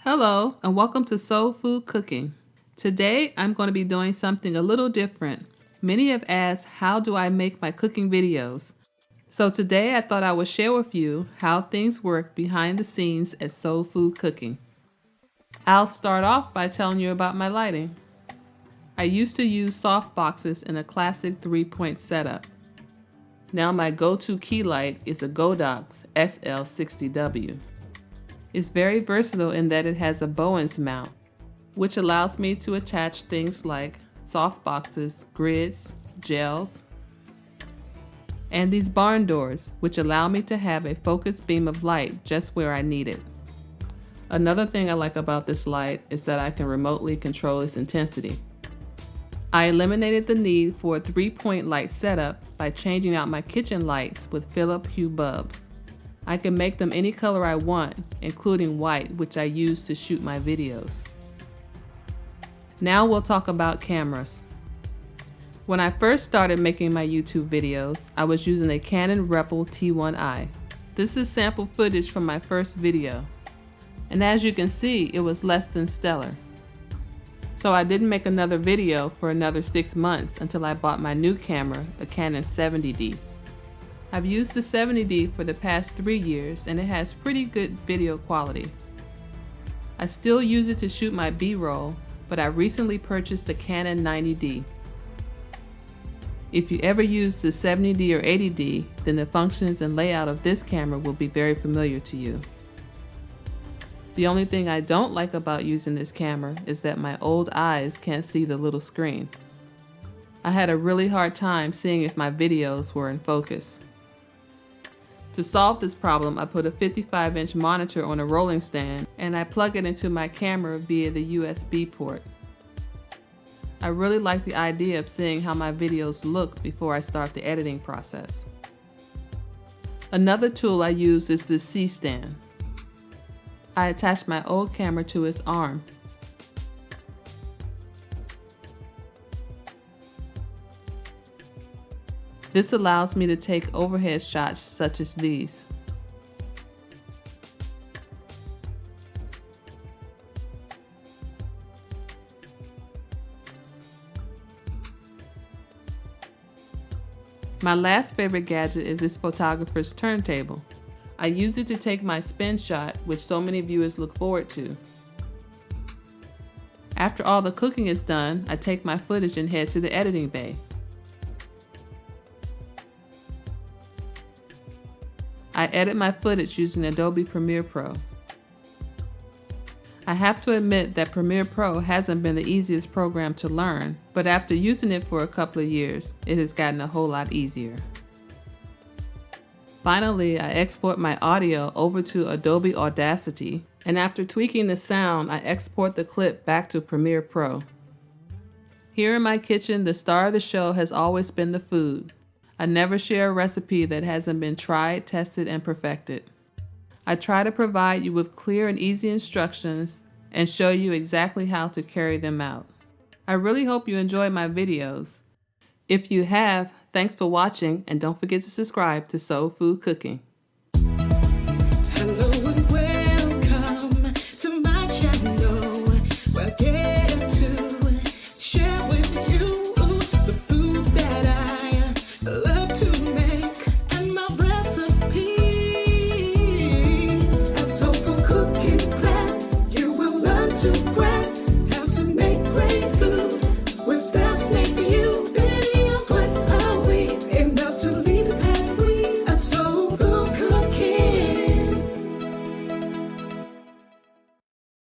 Hello and welcome to Soul Food Cooking. Today I'm going to be doing something a little different. Many have asked, how do I make my cooking videos? So today I thought I would share with you how things work behind the scenes at Soul Food Cooking. I'll start off by telling you about my lighting. I used to use soft boxes in a classic 3-point setup. Now my go-to key light is a Godox SL60W. It's very versatile in that it has a Bowens mount, which allows me to attach things like soft boxes, grids, gels, and these barn doors, which allow me to have a focused beam of light just where I need it. Another thing I like about this light is that I can remotely control its intensity. I eliminated the need for a 3-point light setup by changing out my kitchen lights with Philip Hue bulbs. I can make them any color I want, including white, which I use to shoot my videos. Now we'll talk about cameras. When I first started making my YouTube videos, I was using a Canon Rebel T1i. This is sample footage from my first video. And as you can see, it was less than stellar. So I didn't make another video for another 6 months until I bought my new camera, the Canon 70D. I've used the 70D for the past 3 years and it has pretty good video quality. I still use it to shoot my B-roll, but I recently purchased the Canon 90D. If you ever use the 70D or 80D, then the functions and layout of this camera will be very familiar to you. The only thing I don't like about using this camera is that my old eyes can't see the little screen. I had a really hard time seeing if my videos were in focus. To solve this problem, I put a 55-inch monitor on a rolling stand and I plug it into my camera via the USB port. I really like the idea of seeing how my videos look before I start the editing process. Another tool I use is the C-stand. I attach my old camera to its arm. This allows me to take overhead shots such as these. My last favorite gadget is this photographer's turntable. I use it to take my spin shot, which so many viewers look forward to. After all the cooking is done, I take my footage and head to the editing bay. I edit my footage using Adobe Premiere Pro. I have to admit that Premiere Pro hasn't been the easiest program to learn, but after using it for a couple of years, it has gotten a whole lot easier. Finally, I export my audio over to Adobe Audacity, and after tweaking the sound, I export the clip back to Premiere Pro. Here in my kitchen, the star of the show has always been the food. I never share a recipe that hasn't been tried, tested, and perfected. I try to provide you with clear and easy instructions and show you exactly how to carry them out. I really hope you enjoy my videos. If you have, thanks for watching and don't forget to subscribe to Soul Food Cooking. Hello and welcome to my channel. We're getting to share with you the foods that I love to make and my recipes. A soul food cooking class, you will learn to grab